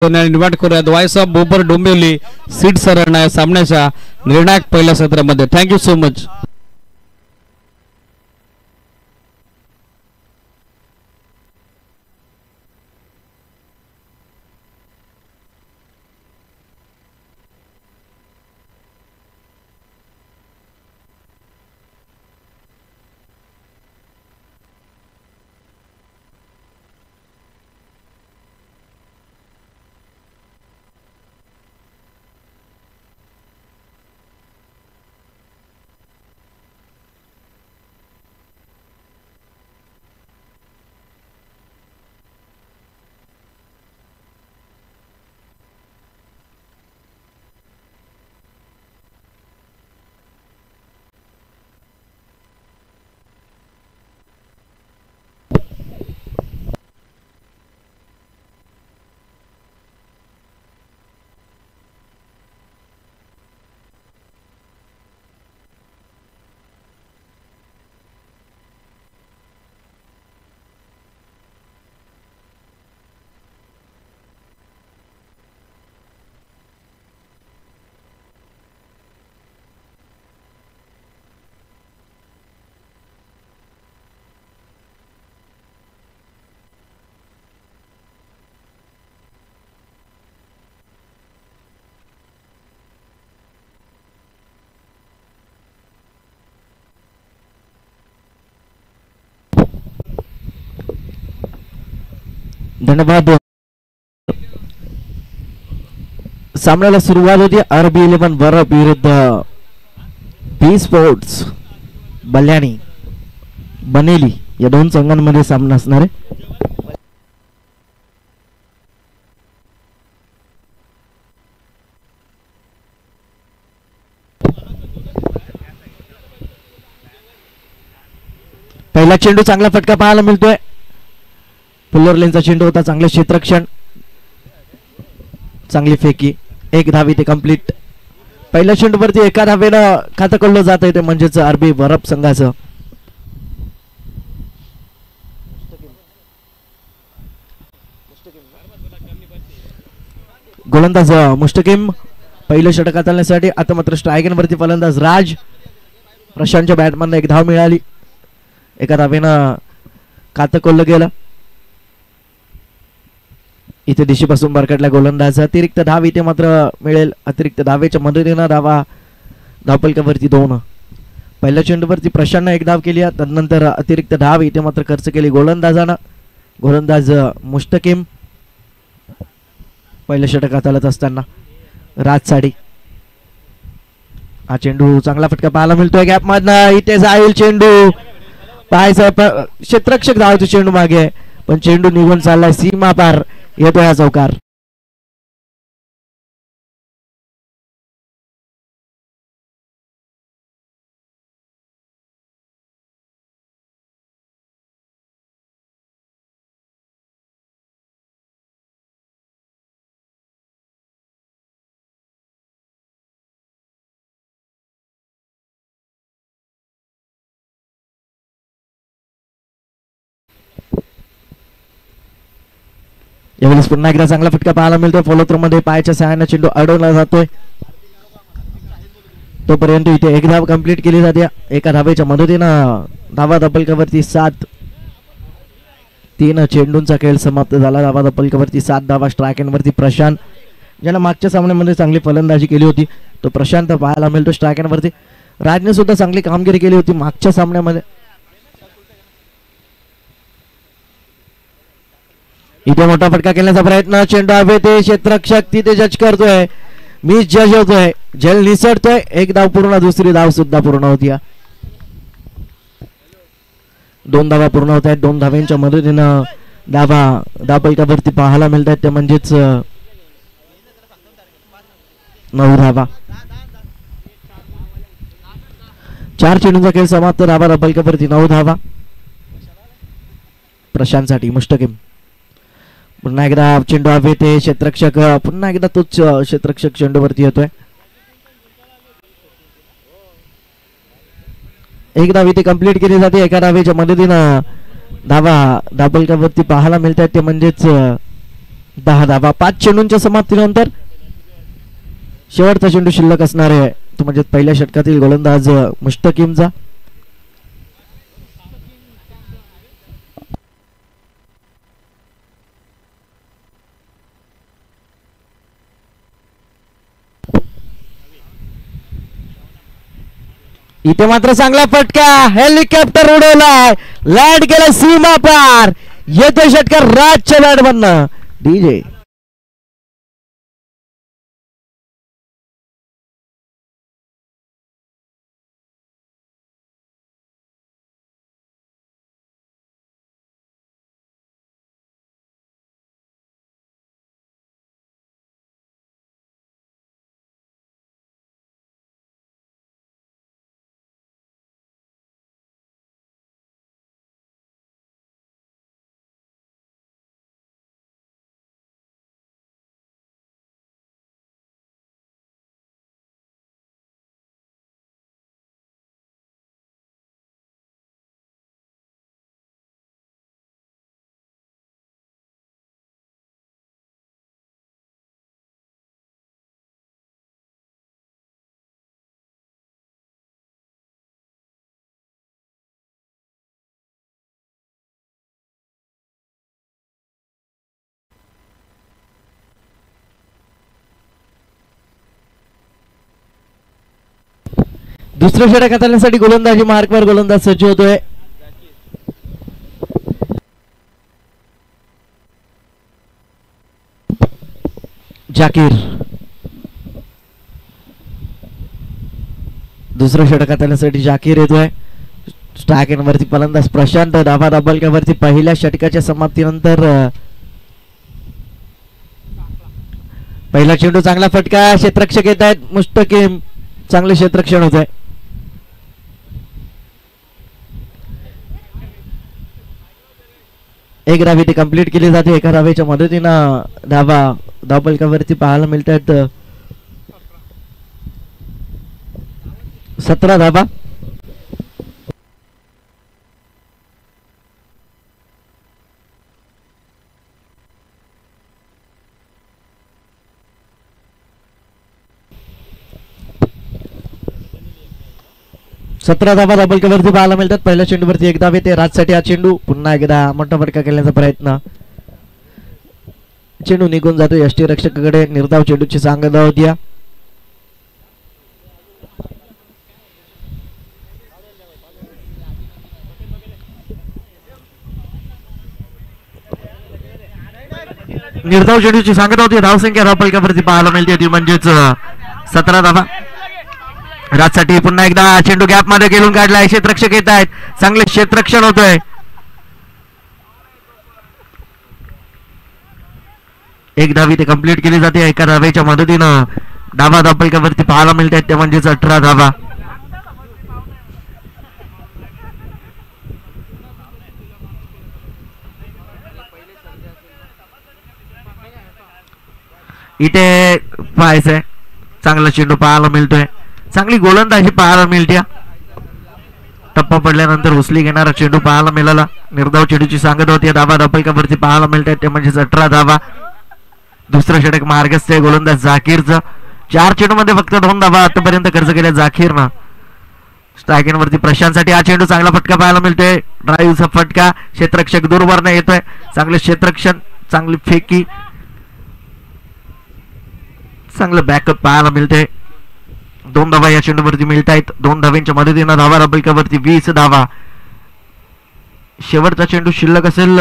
Invite करूयात voice of bobber Dombivli seed सरांना या सामन्याच्या निर्णायक पहिल्या सत्रामध्ये. Thank you so much. धन्यवाद. सामन्याला सुरुवात होती RB11 वरप विरुद्ध बी स्पोर्ट्स बल्याणी बनेली या दोन संघांमध्ये सामना असणार आहे. पहिला चेंडू चांगला फटका पाहायला मिळतोय. पुल्लर लेनचा चेंडू होता. चांगले क्षेत्ररक्षण, चांगली फेकी, एक धावी ते कंप्लीट. पहिल्या चेंडूवरती एका धावेनं खातं कळलं जात आहे ते म्हणजेच RB वरप संघाचं. गोलंदाज मुस्तकीम पहिलं षटकात आणण्यासाठी. आता मात्र स्ट्रायगनवरती फलंदाज राज. प्रशांतच्या बॅटमॅनला एक धाव मिळाली. एका धावेनं खातं कळलं गेलं. इथे दिशेपासून बरकटला गोलंदाज. अतिरिक्त धाव इथे मात्र मिळेल. अतिरिक्त धावेच्या मदतीनं धावपलकावरती 2. पहिल्या चेंडूवरती प्रशांतनं एक धाव केली. त्यानंतर अतिरिक्त धाव इथे मात्र खर्च केली गोलंदाजानं. गोलंदाज मुस्तकीम. पहिल्या षटकात आलत असताना राज साडी. हा चेंडू चांगला फटका पाहायला मिळतोय गॅप मधनं. इथे जाईल चेंडू. पाहायचा क्षेत्ररक्षक धावतो चेंडू मागे, पण चेंडू निघून चाललाय सीमा पार. येतोय हा चौकार. यावेळेस पुन्हा एकदा चांगला फटका पाहायला मिळतोय. फॉलोथ्रो मध्ये पायाच्या सहाय्याने चेंडू अडवला जातोय. तोपर्यंत इथे एक धाव कंप्लीट केली जाते. एका धावेच्या मदतीनं धावा धपलकावरती 7. 3 चेंडूंचा खेळ समाप्त झाला. धावा धपलकावरती 7 धावा. स्ट्रायकनवरती प्रशांत, ज्यानं मागच्या सामन्यामध्ये चांगली फलंदाजी केली होती, तो प्रशांत पाहायला मिळतो स्ट्रायकनवरती. राजने सुद्धा चांगली कामगिरी केली होती मागच्या सामन्यामध्ये. इथे मोठा फटका खेळण्याचा प्रयत्न. चेंडू हवे ते क्षेत्ररक्षक तिथे जज करतोय. मी जज होतोय. झेल निसटतोय. एक धाव पूर्ण. दुसरी धाव सुद्धा पूर्ण होती. 2 धावा पूर्ण होत आहेत. 2 धाव्यांच्या मदतीनं धावपलकावरती पाहायला मिळत आहेत ते म्हणजेच 9 धावा. 4 चेंडूंचा खेळ समाप्त. धावा धावपलकावरती 9 धावा. प्रशांतसाठी मुस्तकीम. पुन्हा एकदा चेंडू हवे ते क्षेत्ररक्षक. पुन्हा एकदा तोच क्षेत्ररक्षक चेंडूवरती येतोय. एक धाव इथे कंप्लीट केली जाते. एका धावेच्या मदतीनं धावा धावपलकावरती पाहायला मिळतात ते म्हणजेच 10 धावा 5 चेंडूंच्या समाप्तीनंतर शेवटचा चेंडू शिल्लक असणार आहे तो म्हणजे पहिल्या षटकातील गोलंदाज मुस्तकीमचा. इथे मात्र चांगला फटका, हेलिकॉप्टर उडवलाय, लँड केला सीमा पार. येतो षटकार राजच्या बॅट मधनं डीजे. दुसऱ्या षटक हाताळण्यासाठी गोलंदाजी मार्कवर गोलंदाज सज्ज होतोय. जाकीर दुसऱ्या षटक हाताळण्यासाठी जाकीर येतोय. स्ट्राइक एंड वरती फलंदाज प्रशांत. धावा दाबलक्यावरती पहिल्या षटकाच्या समाप्तीनंतर पहिला चेंडू चांगला फटका, क्षेत्ररक्षक येत आहेत मुस्तकीम, चांगले क्षेत्ररक्षण होत आहे. एक धाव इथे कंप्लीट केली जाते. एका धावेच्या मदतीनं धावा धावफलकावरती पाहायला मिळत आहेत 17 धावा. सतरा धावा धावफलकावरती पाहायला मिळतात. पहिल्या चेंडूवरती एक धाव येते राजसाठी. हा चेंडू पुन्हा एकदा मोठा फटका खेळण्याचा प्रयत्न, चेंडू निघून जातो यष्टीरक्षकाकडे. निर्धाव चेंडूची सांगता होती. निर्धाव चेंडूची सांगता होती. धावसंख्या धावफलकावरती पाहायला मिळते ती म्हणजेच 17 धावा राजसाठी. पुन्हा एकदा चेंडू गॅप मध्ये गेलून काढलाय. क्षेत्ररक्षक येत आहेत, चांगले क्षेत्ररक्षण होतोय. एक धाव इथे कंप्लीट केली जाते. एका धावेच्या मदतीनं धावा धावफलकावरती पाहायला मिळतात ते म्हणजेच 18 धावा. इथे पाहायचंय चांगला चेंडू पाहायला मिळतोय, चांगली गोलंदाजी पाहायला मिळते. टप्पा पडल्यानंतर उचली घेणारा चेंडू पाहायला मिळाला. निर्धाव चेंडूची सांगत होती. धावा धावफलकावरती पाहायला मिळतात ते म्हणजेच 18 धावा. दुसरं षटक मार्गस्थ आहे गोलंदाज जाकीरचं. 4 चेंडू मध्ये फक्त 2 धावा आतापर्यंत खर्च केल्या जाकीरनं. स्ट्राइक वरती प्रशांतसाठी हा चेंडू चांगला फटका पाहायला मिळतोय. ड्राईव्हचा फटका, क्षेत्ररक्षक दूरवरनं येतोय, चांगले क्षेत्ररक्षण, चांगली फेकी, चांगलं बॅकअप पाहायला मिळते. 2 धावा या चेंडूवरती मिळत आहेत. 2 धावांच्या मदतीनं धावा धावफलकावरती 20 धावा. शेवटचा चेंडू शिल्लक असेल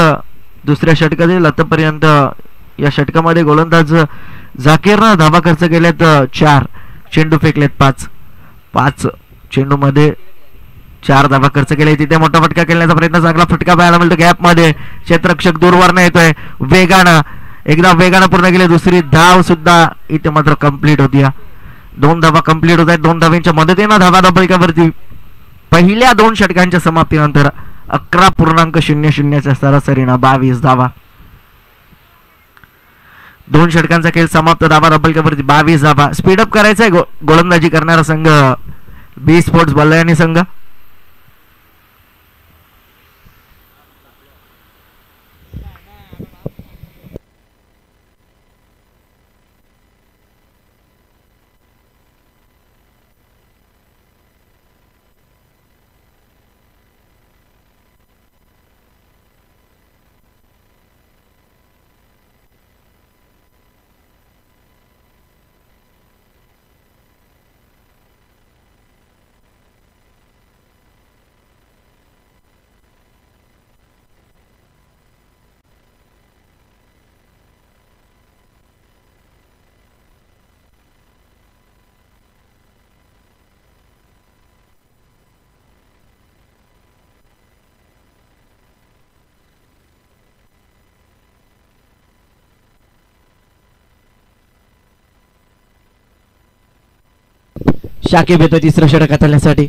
दुसऱ्या षटकातील. आतापर्यंत या षटकामध्ये गोलंदाज जाकीरनं धावा खर्च केल्यात 4, चेंडू फेकलेत 5 चेंडू मध्ये 4 धावा खर्च केले. तिथे मोठा फटका खेळण्याचा प्रयत्न, चांगला फटका पाहायला मिळतो गॅप मध्ये. क्षेत्ररक्षक दूरवरनं येतोय वेगानं, एकदा वेगानं पूर्ण केले. दुसरी धाव सुद्धा इथे मात्र कंप्लीट होती. 2 धावा कंप्लीट होत आहेत. 2 धावांच्या मदतीनं धावा धावफलकावरती पहिल्या 2 षटकांच्या समाप्तीनंतर 11.00च्या सरासरीनं 22 धावा. 2 षटकांचा खेळ समाप्त. धावा धावफलकावरती 22 धावा. स्पीडअप करायचंय गोलंदाजी करणारा संघ बी स्पोर्ट्स बल्लायानी संघ. शाकिब येतो तिसरं षटक हाताळण्यासाठी.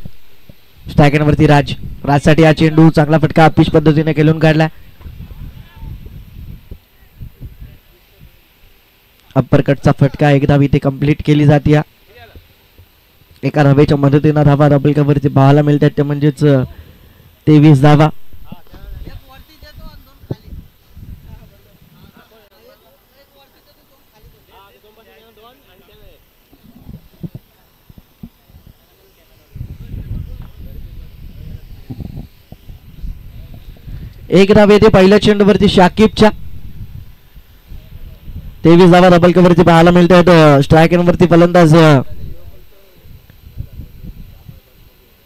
स्ट्रायकरवरती राजसाठी हा चेंडू चांगला फटका पिच पद्धतीने खेळून काढला. अप्परकटचा फटका एक धाव इथे कंप्लीट केली जाते. एका धावेच्या मदतीनं धावा डबल कवरती पाहायला मिळतात ते म्हणजेच 23 धावा. एक धाव येते पहिल्या चेंडूवरती शाकिबच्या. 23 धावा डबल कवरती पाहायला मिळतात. स्ट्रायकरवरती फलंदाज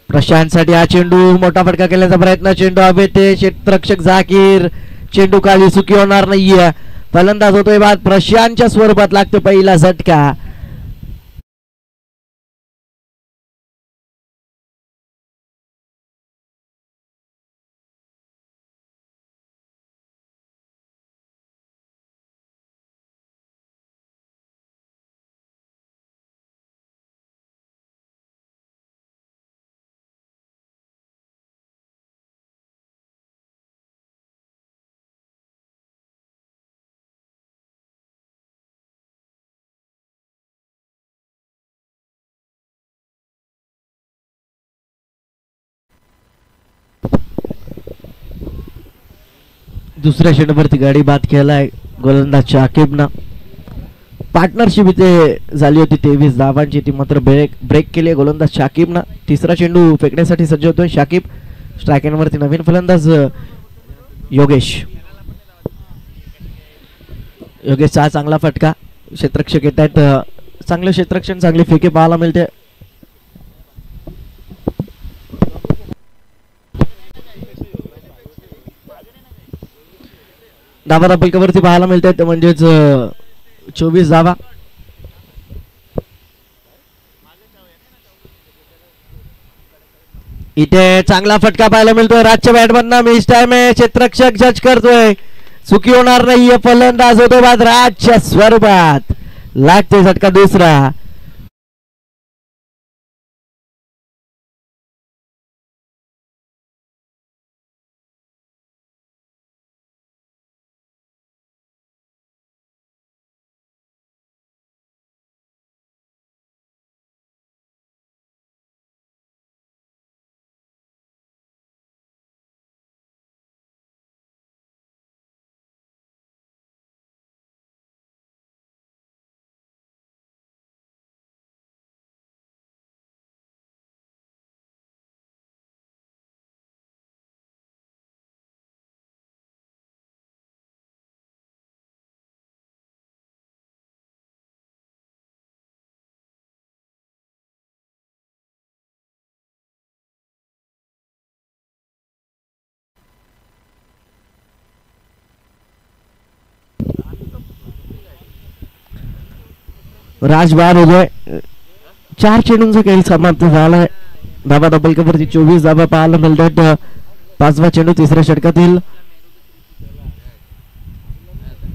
प्रशांत साठी हा चेंडू मोठा फटका केल्याचा प्रयत्न. चेंडू हवेते क्षेत्ररक्षक झाकीर. चेंडू खाली सुखी होणार नाहीये. फलंदाज होतोय बाद. प्रशांतच्या स्वरूपात लागतो पहिला झटका. दुसऱ्या षटकावरती गाडी बाद केलाय गोलंदाज शाकिबनं. पार्टनरशिप इथे झाली होती 23 धावांची, ती मात्र ब्रेक केली आहे गोलंदाज शाकिबनं. तिसरा चेंडू फेकण्यासाठी सज्ज होतोय शाकिब. स्ट्रायकरवरती नवीन फलंदाज योगेशचा चांगला फटका. क्षेत्ररक्षक येत आहेत. चांगलं क्षेत्ररक्षण, चांगले फेके पाहायला मिळते. धावा डबल कवरती पाहायला मिळतात म्हणजेच 24 धावा. इथे चांगला फटका पाहायला मिळतोय राजच्या बॅटमधनं. मिस टाइम आहे. क्षेत्ररक्षक जज करतोय. चुकी होणार नाहीये. फलंदाज होतो बाद राजच्या स्वरूपात. लागतोय झटका दुसरा. राज बाद होतोय. 4 चेंडूंचा खेळ समाप्त झालाय. धावा डबल कवरती 24 धावा पाहायला मिळतात. 5वा चेंडू तिसऱ्या षटकातील.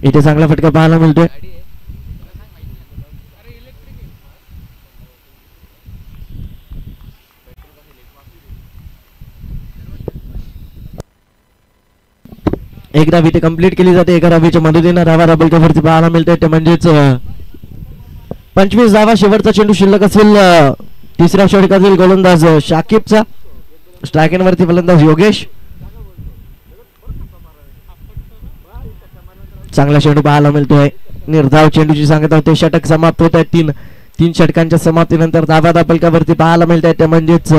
इथे चांगला फटका पाहायला मिळतोय. एक धाव इथे कंप्लीट केली जाते. एका धावेच्या मदतीनं धावा डबल कवरती पाहायला मिळते ते म्हणजेच 25 धावा. शेवटचा चेंडू शिल्लक असेल तिसऱ्या षटकातील गोलंदाज शाकिबचा. स्ट्रायकरवरती फलंदाज योगेश. चांगला चेंडू पाहायला मिळतोय. निर्धाव चेंडूची सांगत होते. षटक समाप्त होत आहेत. तीन षटकांच्या समाप्तीनंतर धावा डबलकावरती पाहायला मिळत आहेत. म्हणजेच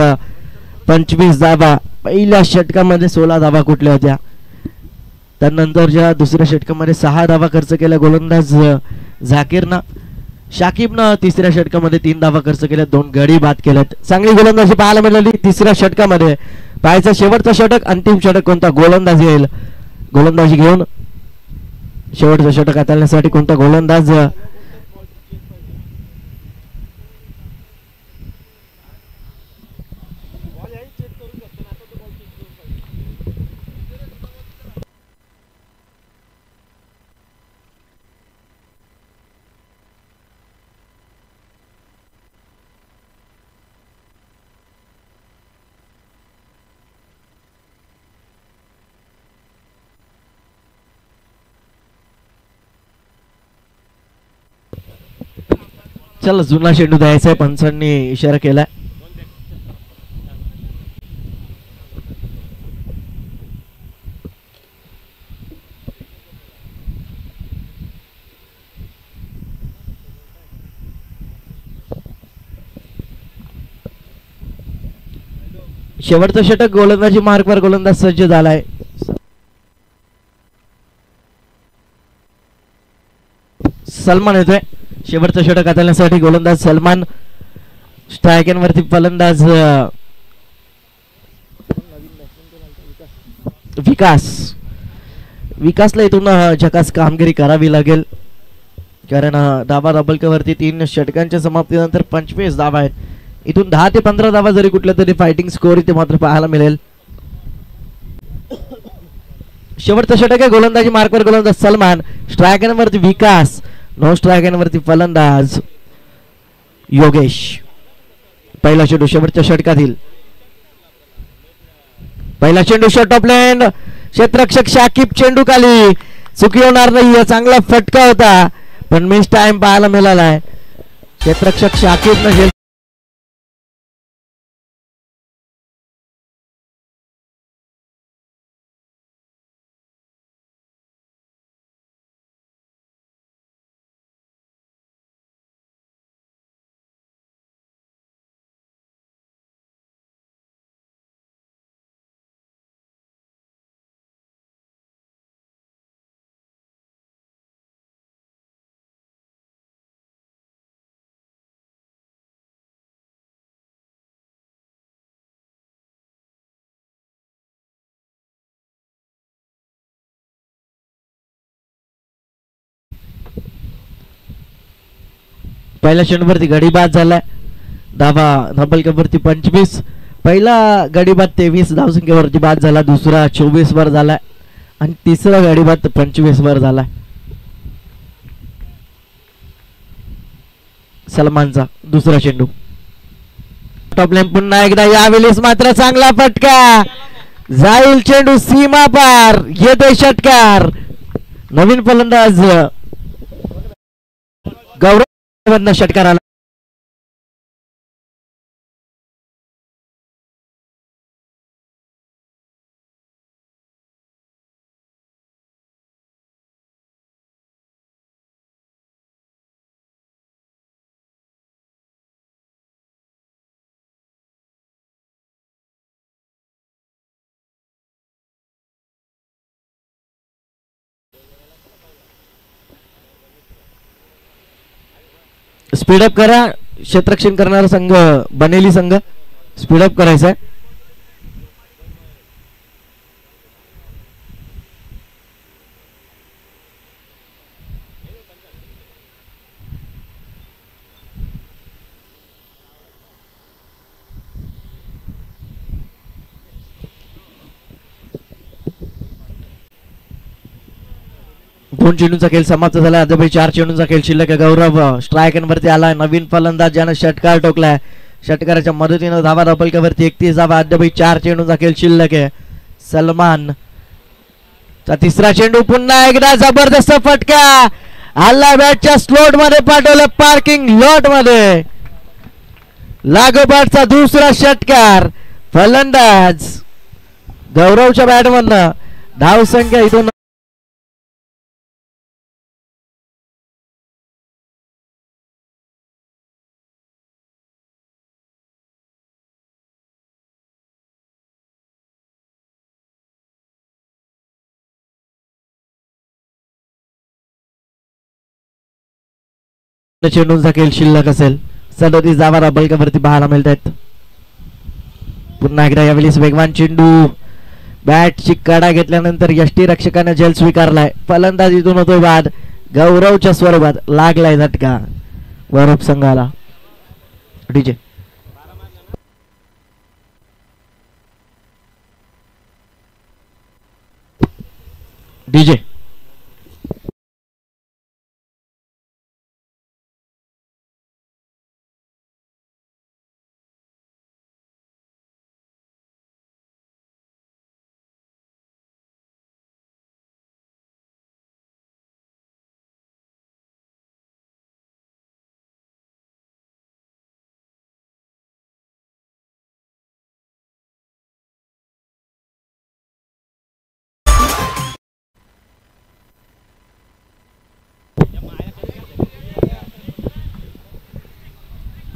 25 धावा. पहिल्या षटकामध्ये 16 धावा कुठल्या होत्या. त्यानंतरच्या दुसऱ्या षटकामध्ये 6 धावा खर्च केल्या गोलंदाज झाकीरनं. शाकिबनं तिसऱ्या षटकामध्ये 3 धावा खर्च केल्या. 2 गडी बाद केल्यात. चांगली गोलंदाजी पाहायला मिळाली तिसऱ्या षटकामध्ये. पाहायचं शेवटचं षटक, अंतिम षटक कोणता गोलंदाज येईल. गोलंदाजी घेऊन शेवटचं षटक हाताळण्यासाठी कोणता गोलंदाज. चला जुना चेंडू द्यायचा आहे, पंचांनी इशारा केलाय. शेवटचं षटक गोलंदाजी मार्कवर गोलंदाज सज्ज झालाय. सलमान येतोय शेवटचं षटक हाताळण्यासाठी. गोलंदाज सलमान, स्ट्रायकरवरती फलंदाज विकास. विकासला इथून झकास कामगिरी करावी लागेल, कारण धाबा दबलकावरती 3 षटकांच्या समाप्तीनंतर 25 धावा आहेत. इथून 10 ते 15 धावा जरी कुठल्या तरी फायटिंग स्कोर इथे मात्र पाहायला मिळेल. शेवटचं षटक आहे. गोलंदाजी मार्कवर गोलंदाज सलमान, स्ट्रायकरवरती विकास, नो स्ट्रायकरवरती फलंदाज योगेश. पहिला चेंडू शेवटच्या षटकातील. पहिला चेंडू शॉट ऑफ लँड, क्षेत्ररक्षक शाकिब चेंडू खाली. चुकी होणार नाही, चांगला फटका होता पण मिस टाइम पाहायला मिळालाय. क्षेत्ररक्षक शाकिब न पहिल्या चेंडूवरती गडी बाद झालाय. धावा धबलकावरती 25. पहिला गडी बाद 23 धावसंख्येवरती बाद झाला, दुसरा 24 वर झालाय आणि तिसरा गडी बाद 25 वर झालाय. सलमानचा दुसरा चेंडू टॉप लाईन. पुन्हा एकदा यावेळेस मात्र चांगला फटका, जाईल चेंडू सीमा पार, येते षटकार. नवीन फलंदाज गौरव षटकार आला. स्पीडअप करा, क्षेत्ररक्षण करणारा संघ बनेली संघ स्पीडअप करायचा आहे. दोन चेंडूंचा खेळ समाप्त झाला. अद्याप 4 चेंडूंचा खेळ शिल्लक आहे. गौरव स्ट्रायकरवरती आलाय. नवीन फलंदाज ज्यानं षटकार ठोकलाय. षटकाराच्या मदतीनं धावा धबलकावरती 31 धावा. अद्याप 4 चेंडूंचा खेळ शिल्लक आहे. सलमान चा तिसरा चेंडू. पुन्हा एकदा जबरदस्त फटका, हल्ला बॅटच्या स्लॉट मध्ये पाठवलं, पार्किंग लॉट मध्ये. लागोपाठचा दुसरा षटकार. फलंदाज गौरवच्या बॅटमधनं धावसंख्या इथून चेंडूंचा खेळ शिल्लक असेल. 37 धावा धबलकावरती पाहायला मिळत आहेत. पुन्हा एकदा यावेळेस वेगवान चेंडू. बॅटची कडा घेतल्यानंतर यष्टीरक्षकाने झेल स्वीकारलाय. फलंदाज इथून होतोय बाद. गौरवच्या स्वरूपात लागलाय झटका गौरव संघाला. डीजे डीजे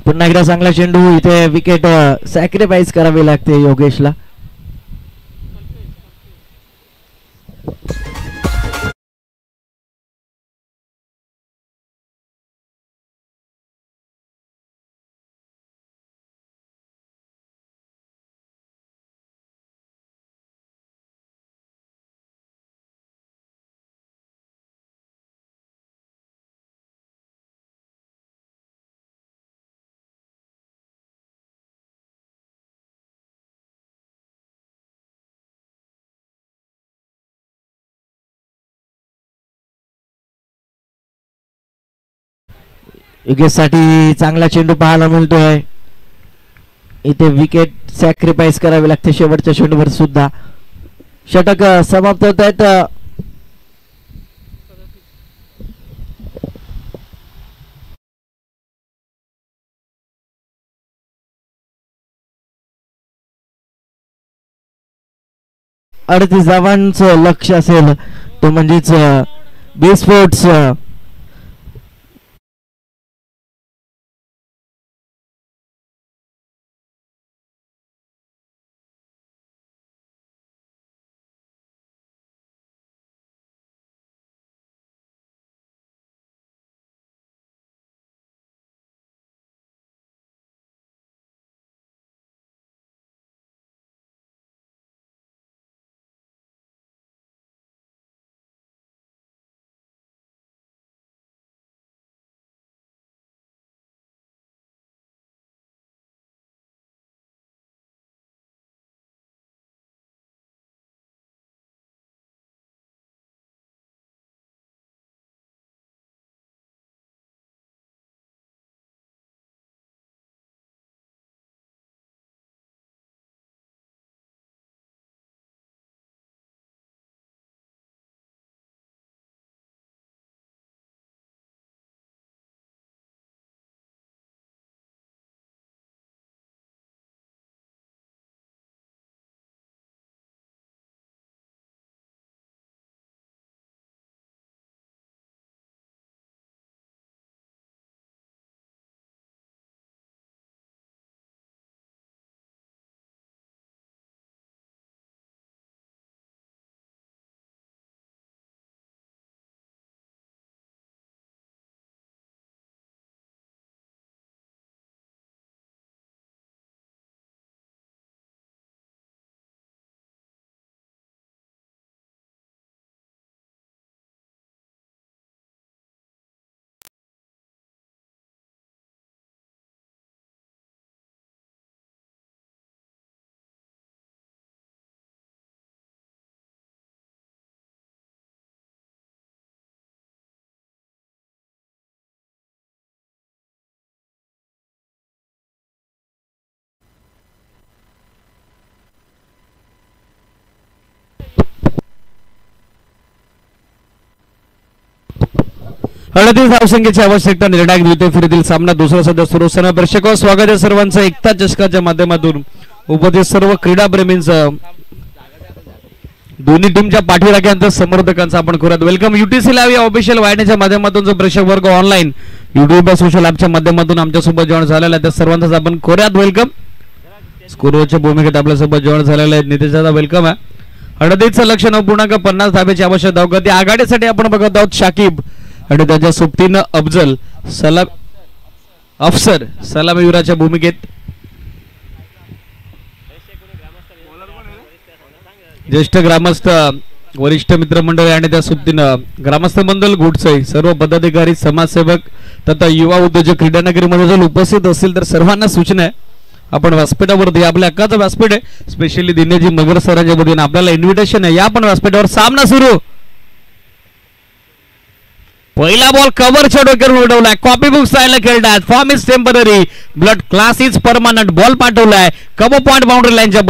पुन्हा एकदा चांगला चेंडू. इथे विकेट सॅक्रिफाईस करावी लागते योगेशला. योगेशसाठी चांगला चेंडू पाहायला मिळतोय. इथे विकेट सॅक्रिफाईस करावी लागते शेवटच्या चेंडूवर सुद्धा. षटक समाप्त होत आहेत. अडतीस धावांचं लक्ष असेल तो म्हणजेच बी स्पोर्ट्स अडतीस धावसंख्येची आवश्यकता. निर्णायक द्वितीय फेरीतील सामना दुसरा सध्या सुरू असताना दर्शक स्वागत आहे सर्वांचं एकता चषकाच्या माध्यमातून. उपस्थित सर्व क्रीडाप्रेमींचं दोन्ही टीमच्या पाठीराख्यांचं समर्थकांचं आपण करूयात वेलकम. युटीसी लाईव्ह या ऑफिशियल वाहिनीच्या माध्यमातून जो प्रेक्षक वर्ग ऑनलाईन युट्यूब सोशल ॲपच्या माध्यमातून आमच्यासोबत जॉईन झालेला आहे त्या सर्वांचाच आपण करूयात वेलकम. स्कोरच्या भूमिकेत आपल्यासोबत जॉईन झालेला आहे नितेश दादा वेलकम आहे. 38चं लक्ष 9.50 धाब्याची आवश्यक धावगती. आघाडीसाठी आपण बघत आहोत शाकिब आणि त्याच्या सोबतीनं अफजल अफसर सलामीवीराच्या भूमिकेत. ज्येष्ठ ग्रामस्थ वरिष्ठ मित्रमंडळ आणि त्या सोबतीनं ग्रामस्थ मंडळ गुडसई सर्व पदाधिकारी समाजसेवक तथा युवा उद्योजक क्रीडानगरीमध्ये जर उपस्थित असतील तर सर्वांना सूचना आहे आपण व्यासपीठावरती आपल्या हक्काचं व्यासपीठ आहे स्पेशली दिनेजी मगर सरांच्या वतीने आपल्याला इन्व्हिटेशन आहे. या आपण व्यासपीठावर सामना सुरू. पहिला बॉल कव्हरच्या डोक्यावर उडवलाय. कॉपी बुक स्टाईलला खेळतात. Form is temporary blood class is permanent. Ball पाठवलाय कबो पॉइंट बाउंड्री लाईनच्या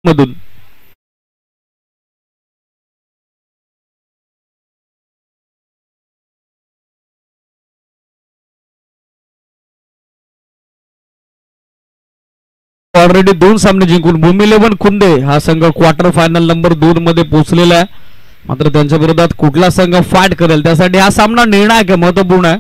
मधून ऑलरेडी 2 सामने जिंकून भूमी 11 खुंदे हा संघ क्वार्टर फायनल नंबर 2 मध्ये पोहोचलेला आहे. मात्र त्यांच्या विरोधात कुठला संघ फाईट करेल त्यासाठी हा सामना निर्णायक आहे, महत्वपूर्ण आहे.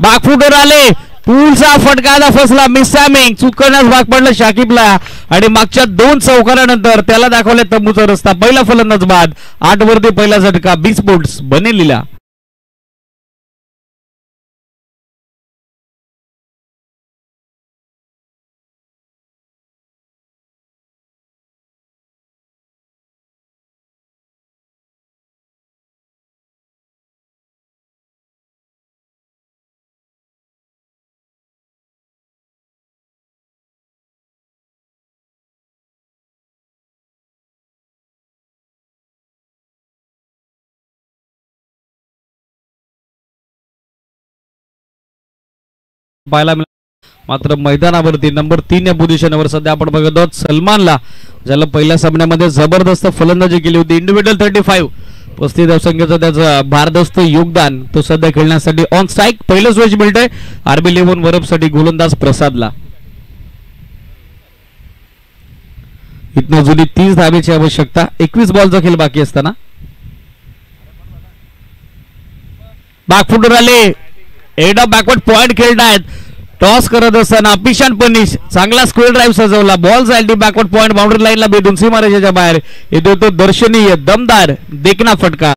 बागफुटर आले, पूलचा फटकाला फसला, मिसॅमिंग चूक करण्यास भाग पडलं शाकिबला आणि मागच्या 2 चौकारानंतर त्याला दाखवले तंबूचा रस्ता. पहिला फलंदाज बाद, 8 वरती पहिला झटका बी स्पोर्ट्स बनेलीला. पाहायला मात्र मैदानावरती नंबर 3 या पोझिशनवर सध्या आपण बघत आहोत सलमानला, ज्याला पहिल्या सामन्यामध्ये जबरदस्त फलंदाजी केली होती. इंडिव्हिज्युअल 35 धावसंख्येचं त्याचं भारदस्त योगदान. तो सध्या खेळण्यासाठी ऑन स्ट्राईक पहिलं स्विच मिळतंय आरबी 11 वरपसाठी गोलंदाज प्रसादला. इथनं जुनी 30 धावेची आवश्यकता, 21 बॉलचा खेळ बाकी असताना बागफुटर आले, एड ऑफ बॅकवर्ड पॉइंट खेळतायत. टॉस करत असताना अपिशान पनिश चांगला स्क्वेअर ड्राईव्ह सजवला, बॉल जाईल बॅकवर्ड पॉइंट बाउंड्री लाईनला भेटून सीमारेषेच्या बाहेर येतो तो दर्शनीय दमदार देखना फटका.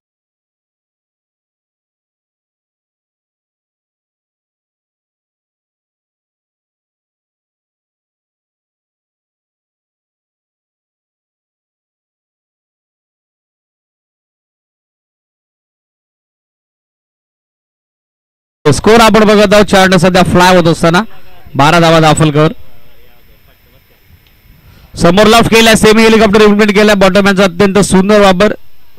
स्कोर आपण बघत आहोत, चार्ट सध्या फ्लाय होत असताना 12 धावा दाफलकर. समोर लॉफ्ट केल्या, सेमी हेलिकॉप्टर इम्प्लिमेंट केल्या, बॉटमॅनचा अत्यंत सुंदर वापर.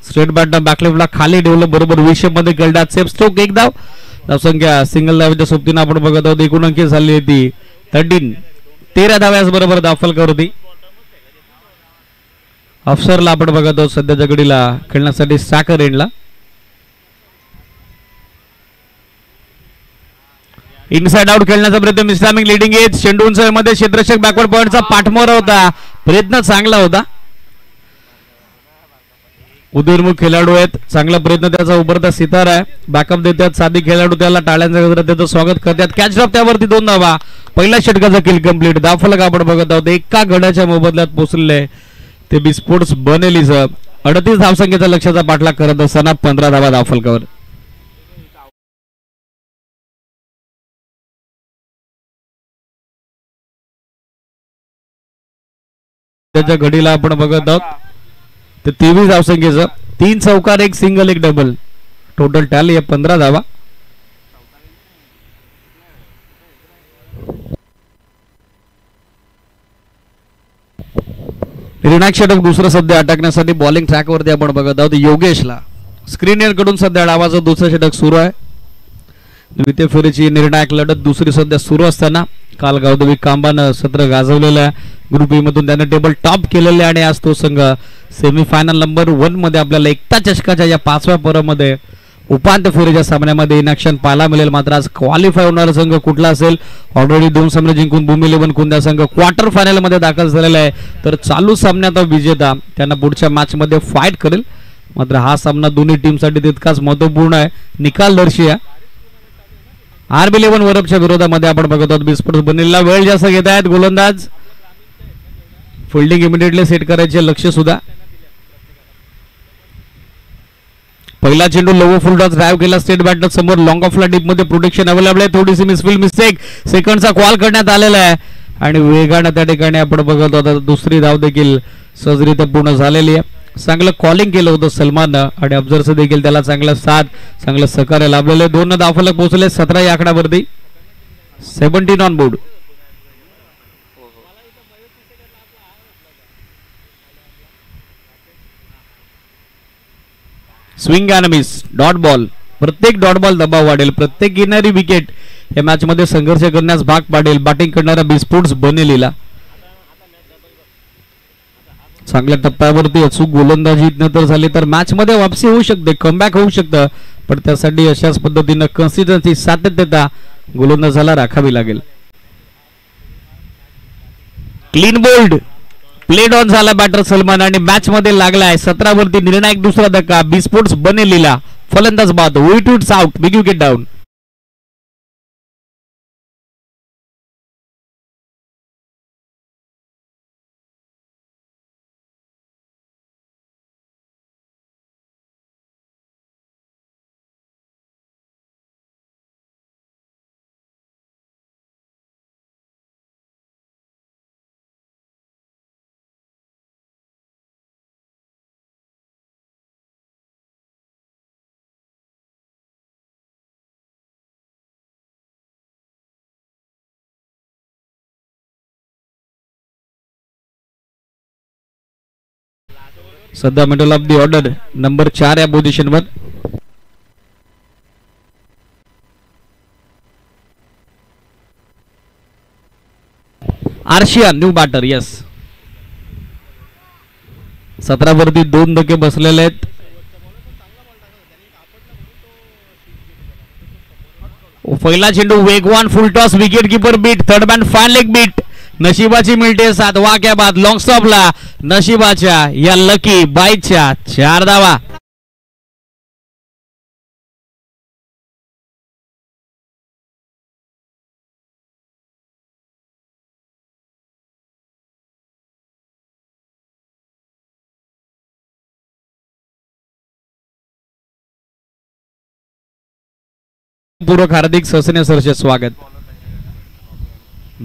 स्ट्रेट बॅटनं बॅकलेफ्टला खाली ठेवलं, बरोबर विषय मध्ये खेळतात. सेफ स्ट्रोक 1 धाव, धावसंख्या सिंगल धावेच्या सोबतीनं आपण बघत आहोत. एकूण अंकी झाली होती 13 धाव्याच बरोबर दाफलकर होती. अफसरला आपण बघत आहोत सध्याच्या घडीला खेळण्यासाठी साकर एंडला. इनसाइड आउट खेळण्याचा प्रयत्न, मिस्टामिंग लीडिंग एज, चेंडू उंचाईमध्ये क्षेत्ररक्षक बॅकवर्ड पॉइंटचा पाठमोहरा होता, प्रयत्न चांगला होता. उदयोन्मुख खेळाडू आहेत, चांगला प्रयत्न त्याचा उभरता सितारा आहे. बॅकअप देतात साधी खेळाडू, त्याला टाळ्यांच्या गजरात त्याचं स्वागत करतात. कॅच ड्रॉप त्यावरती 2 धावा, पहिल्या षटकाचा किल कंप्लीट. धावफलक आपण बघत आहोत, एका गड्याच्या मोबदल्यात पोहोचलेले ते बी स्पोर्ट्स बनेलीचं. 38 धावसंख्येचा लक्ष्याचा पाठलाग करत असताना 15 धावा धावफलकावर. त्याच्या घडीला आपण बघत आहोत ते 23 धावसंख्येचं, 3 चौकार 1 सिंगल 1 डबल, टोटल टॅली आहे 15 धावा. निर्णायक षटक दुसरं सध्या अटकण्यासाठी बॉलिंग ट्रॅकवरती आपण बघत आहोत योगेशला. स्क्रीनर कडून सध्या डावाचं दुसरं षटक सुरू आहे. द्वितीय फेरीची निर्णायक लढत दुसरी सध्या सुरू असताना काल गावदेवी कांबानं सत्र गाजवलेलं आहे. ग्रुप ई मधून त्याने टेबल टॉप केलेले आणि आज तो संघ सेमीफायनल नंबर 1 मध्ये आपल्याला एकता चषकाच्या या 5व्या पर्वामध्ये उपांत्य फेरीच्या सामन्यामध्ये इन ऍक्शन पाहायला मिळेल. मात्र आज क्वालिफाय होणारा संघ कुठला असेल? ऑलरेडी 2 सामने जिंकून भूमी 11 कुंदा संघ क्वार्टर फायनल मध्ये दाखल झालेला आहे. तर चालू सामन्यात विजेता त्यांना पुढच्या मॅच मध्ये फाईट करेल. मात्र हा सामना दोन्ही टीमसाठी तितकाच महत्वपूर्ण आहे, निकालदर्शी आहे. आरबी 11 वरपच्या विरोधामध्ये आपण बघत आहोत बिस्पोर्ट्स बनेलीला वेळ जास्त घेत आहेत गोलंदाज. फिल्डिंग इमिडिएटली सेट करायचे लक्ष सुद्धा. पहिला चेंडू लो फुल टॉस ड्राइव्ह केला स्टेट बॅटर समोर, लॉंग ऑफला डीप मध्ये प्रोटेक्शन अवेलेबल आहे. थोडीशी मिसफील्ड मिस्टेक, सेकंडचा कॉल करण्यात आलेला आहे आणि वेगाने त्या ठिकाणी आपण बघत होता दुसरी धाव देखील सहजरित्या पूर्ण झालेली आहे. चांगलं कॉलिंग केलं होतं सलमाननं आणि अफजरचं देखील त्याला चांगलं साथ चांगलं सहकार्य लाभलेलं आहे. 2 धावफलक पोहोचले 17 या आकड्यावरती, 17 on board. Swing and miss, dot ball. प्रत्येक डॉट बॉल दबाव वाढेल, प्रत्येक घेणारी विकेट या मॅच मध्ये संघर्ष करण्यास भाग पाडेल बॅटिंग करणारा बिस्पोर्ट्स बनेलीला. चांगल्या टप्प्यावरती अचूक गोलंदाजी इथनं तर झाली तर मॅच मध्ये वापसी होऊ शकते, कमबॅक होऊ शकतं, पण त्यासाठी अशाच पद्धतीनं कन्सिस्टन्सी सातत्यता गोलंदाजाला राखावी लागेल. क्लीन बोल्ड प्लेड ऑन झाला बॅटर सलमान आणि मॅच मध्ये लागलाय 17 वरती निर्णायक दुसरा धक्का. बी स्पोर्ट्स बनेलीला फलंदाज बाद, wickets out, big wicket down. सध्या middle of the order number 4 या पोझिशनवर. Arshiya new batter. यस 17 वरती 2 धक्के बसलेले आहेत. पहिला चेंडू वेगवान full toss, wicket keeper beat, third man fine leg beat. नशिबाची मिळते 7 वाक्या बाद. लॉंग स्टॉपला नशिबाच्या या लकी बाईच्या 4 धावा. पूर्वक हार्दिक ससने सरचे स्वागत.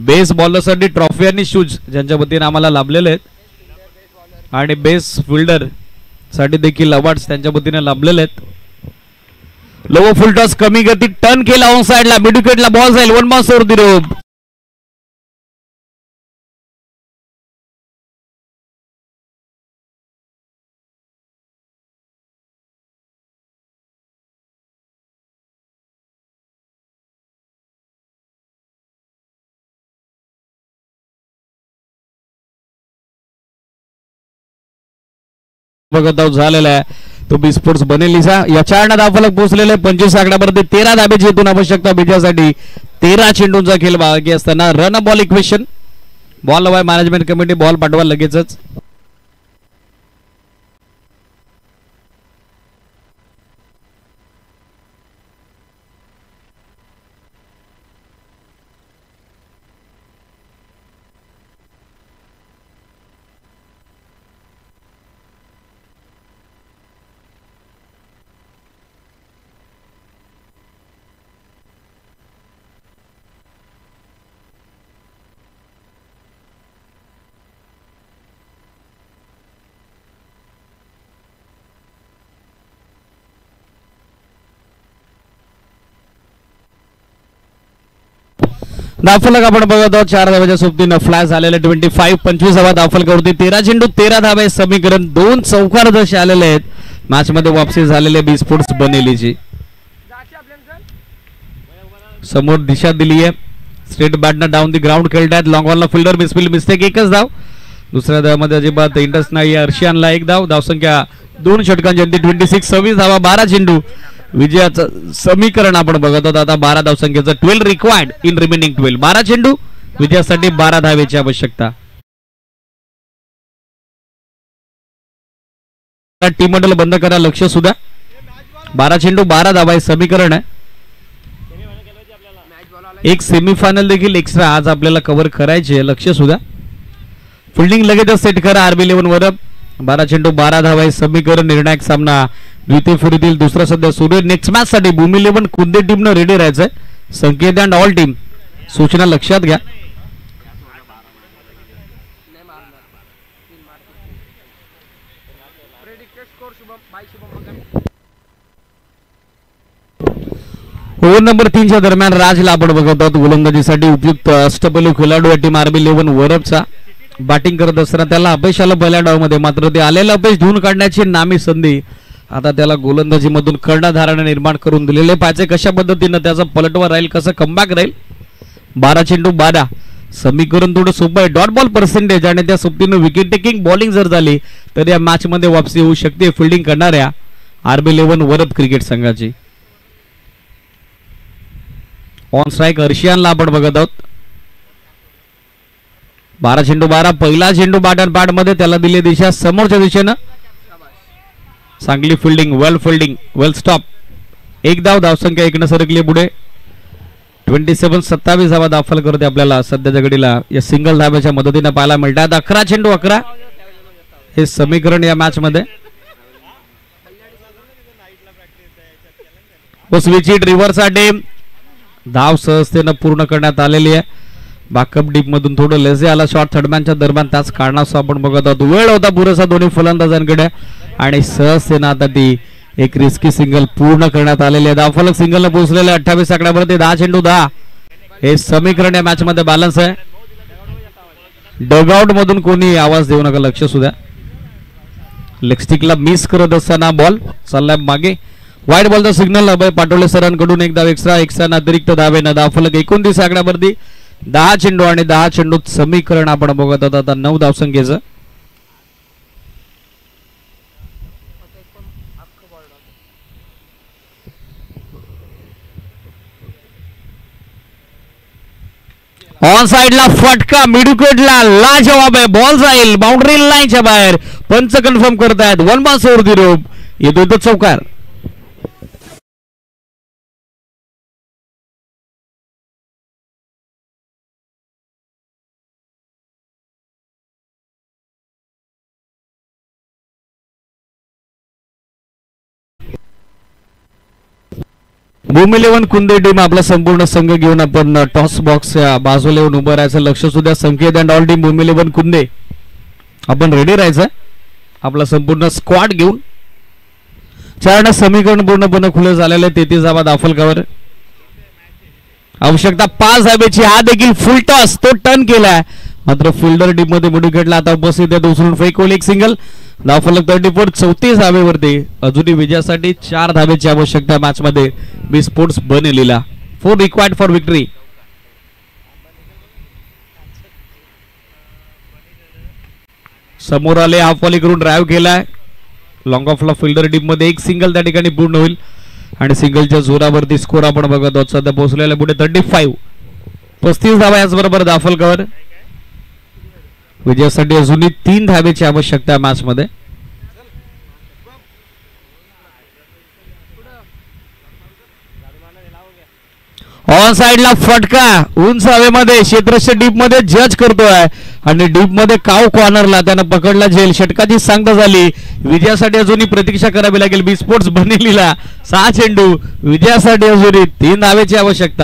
बेस बॉलरसाठी ट्रॉफी आणि शूज ज्यांच्या वतीने आम्हाला लाभलेले आहेत आणि बेस फिल्डर साठी देखील अवॉर्ड्स त्यांच्या वतीने लाभलेले आहेत. लो फुलटॉस कमी गती टर्न केला ऑन साइडला, मिड विकेटला बॉल जाईल. 1 बॉल सोड दिरोप. झालेला आहे तो बी स्पोर्ट्स बनेलीचा. या 4 धावफलक पोहोचलेले 25 आकड्यावरती 13 धाब्याची हेतून आवश्यकता विजयासाठी. 13 चेंडूंचा खेळ बाकी असताना रन बॉल इक्वेशन. बॉल हवाय मॅनेजमेंट कमिटी, बॉल पाठवा लगेचच. धावफलक आपण बघत आहोत 4 धाब्याच्या सोबतीनं फ्लॅश झालेले 25 धावा धावफलकावरती. 13 चेंडू 13 धाबे समीकरण. 2 चौकार जसे आलेले आहेत. मॅच मध्ये वापसी झालेले बी स्पोर्ट्स बनेलीची. समोर दिशा दिली आहे. स्ट्रेट बॅटनं डाऊन दी ग्राउंड खेळतात. लॉंग बॉलला फिल्डर मिसफिल्ड मिस्टेक, 1च धाव. दुसऱ्या धावामध्ये अजिबात इंटरेस्ट नाही. अर्शियानला 1 धाव. धावसंख्या 2 षटकांची 26 धावा 12 चेंडू. विजयाचं समीकरण आपण बघत आहोत आता. 12 धावसंख्येचं 12 रिक्वायर्ड इन रिमेनिंग 12. 12 चेंडू विजयासाठी 12 धावेची आवश्यकता. टीम मंडळ बंद करा, लक्ष सुद्धा. 12 चेंडू 12 धावा हे समीकरण आहे. एक सेमीफायनल देखील एक्स्ट्रा आज आपल्याला कव्हर करायचे, लक्ष सुद्धा. फिल्डिंग लगेचच सेट करा RB11 वर. 12 चेंडू 12 धावा हे समीकरण. निर्णायक सामना द्वितीय फेरीतील दुसरा सध्या सुरू आहे. नेक्स्ट मॅच साठी भूमी 11 कुंदे टीमनं रेडी राहायचंय. संकेत अँड ऑल टीम सूचना लक्षात घ्या. ओव्हर नंबर 3च्या दरम्यान राजला आपण बघत आहोत. गोलंदाजीसाठी उपयुक्त अष्टपैलू खेळाडू आहे टीम RB11 वरपचा. बॅटिंग करत असताना त्याला अपयश आलं पहिल्या डावमध्ये, मात्र ते आलेलं अपयश धुवून काढण्याची नामी संधी आता त्याला गोलंदाजीमधून कर्णधाराने निर्माण करून दिलेले. पाहिजे कशा पद्धतीनं त्याचा पलटवार राहील, कसं कमबॅक राहील. 12 चेंडू 12 समीकरण थोडं सोपं आहे. डॉट बॉल पर्सेंटेज आणि त्या सोबतीनं विकेट टेकिंग बॉलिंग जर झाली तर या मॅच मध्ये वापसी होऊ शकते फिल्डिंग करणाऱ्या RB11 वरद क्रिकेट संघाची. ऑन स्ट्राईक अर्शियानला आपण बघत आहोत. 12 चेंडू 12. पहिला चेंडू बॅट मध्ये त्याला दिली दिशा समोरच्या दिशेनं. चांगली फिल्डिंग, वेल स्टॉप. एक धाव, धावसंख्या 1 सरकली पुढे. 27 धावा दाखल करते आपल्याला सध्याच्या घडीला या सिंगल धाब्याच्या मदतीने पाहायला मिळतात. 11 चेंडू 11 हे समीकरण या मॅच मध्ये. स्विचिट रिव्हर्स अटेम, धाव सहजतेनं पूर्ण करण्यात आलेली आहे. बॅकअप डीप मधून थोडं लेझे आला शॉट थर्डमॅनच्या दरम्यान, त्याच कारणासह आपण बघत आहोत. वेळ होता पुरेसा दोन्ही फलंदाजांकडे आणि सहजतेनं आता ती एक रिस्की सिंगल पूर्ण करण्यात आलेली आहे. धावफलक सिंगलला पोहोचलेले 28 आकड्यावरती. 10 चेंडू 10 हे समीकरण या मॅच मध्ये बॅलन्स आहे. डगआउट मधून कोणी आवाज देऊ नका, लक्ष सुद्धा. लेग स्टिकला मिस करत असताना बॉल चाललाय मागे. वाईट बॉलचा सिग्नल अभय पाटोळे सरांकडून एक धाव एक्स्ट्रा, अतिरिक्त धावेनं. धावफलक 29 आकड्यावरती. 10 चेंडू आणि 10 चेंडूत समीकरण आपण बघत आहोत आता 9 धावसंख्येचं. ऑन साइडला फटका, मिडविकेटला लाजवाब आहे. बॉल जाईल बाउंड्री लाईनच्या बाहेर. पंच कन्फर्म करतायत. 1 बॉल ओव्हर दी रोप. येतो तो चौकार. बूम 11 कुंदे टीम आपला संपूर्ण संघ घेऊन आपण टॉस बॉक्स बाजूला येऊन उभं राहायचं. लक्ष सुद्धा संकेत अँड ऑल टीम बूम 11 कुंदे आपण रेडी राहायचं. आपला संपूर्ण स्क्वॉड घेऊन. 4 समीकरण पूर्णपणे खुले झालेले. 33 धावा दाखल. आवश्यकता 5 धाब्याची. हा देखील फुल टॉस तो टर्न केलाय, मात्र फिल्डर टीम मध्ये मुडुकेटला आता उपस्थित आहे. दुसरून फेकवल एक सिंगल. धावफलक 34. 34 धावेवरती. अजूनही विजयासाठी 4 धावेची आवश्यकता मॅच मध्ये. बी स्पोर्ट्स बनलेला 4 रिक्वायर्ड फॉर विक्टरी. समोर आले, हाफ वॉली करून ड्राईव्ह केलाय. लॉंग ऑफला फिल्डर टीम मध्ये एक सिंगल त्या ठिकाणी पूर्ण होईल आणि सिंगलच्या जोरावरती स्कोर आपण बघत आहोत. सध्या पोहोचलेल्या पुढे 35 धावा याचबरोबर दाखल कव्हर. विजयासाठी अजूनही 3 धावेची आवश्यकता मॅच मध्ये. ऑन साइडला फटका उंच हवेमध्ये क्षेत्ररक्षक डीप मध्ये जज करतोय आणि डीप मध्ये काव कॉर्नरला त्यानं पकडला झेल. षटकाची सांगता झाली. विजयासाठी अजूनही प्रतीक्षा करावी लागेल. बी स्पोर्ट्स बनलेला 6 चेंडू. विजयासाठी अजूनही 3 धावेची आवश्यकता.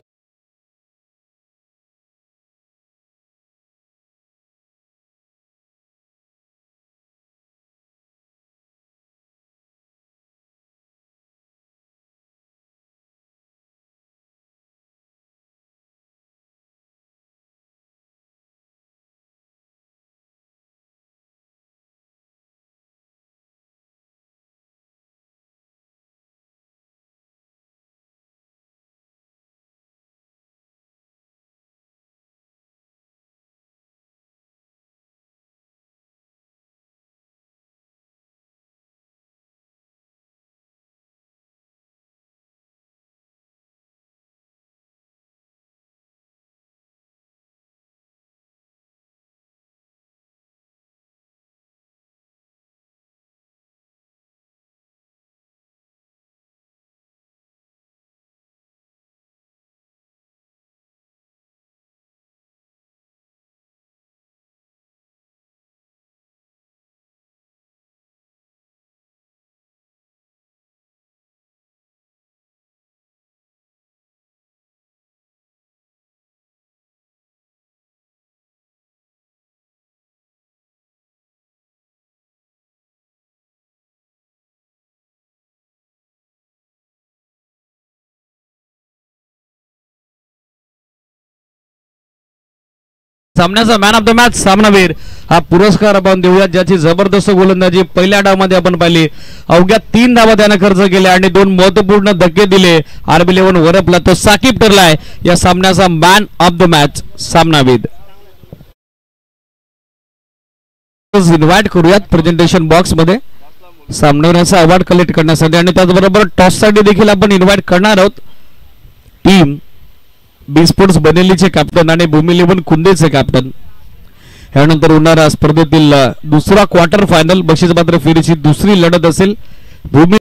सामन्याचा मॅन ऑफ द मॅच सामनावीर हा पुरस्कार आपण देऊया, ज्याची जबरदस्त गोलंदाजी पहिल्या डावामध्ये आपण पाहिली. अवघ्या 3 धावा त्याने खर्च केल्या आणि 2 महत्वपूर्ण धक्के दिले. RB11 वरपला तो साकीब ठरलाय या सामन्याचा मॅन ऑफ द मॅच सामनावीर. लवकरच इन्व्हाइट करूयात प्रेझेंटेशन बॉक्स मध्ये सामन्याचा अवॉर्ड कलेक्ट करण्यासाठी. आणि त्याचबरोबर टॉससाठी देखील आपण इन्व्हाइट करणार आहोत टीम बी स्पोर्ट्स बनेलीचे कॅप्टन आणि भूमी 11 कुंदेचे कॅप्टन. यानंतर होणाऱ्या स्पर्धेतील दुसरा क्वार्टर फायनल बक्षीसपात्र फेरीची दुसरी लढत असेल भूमी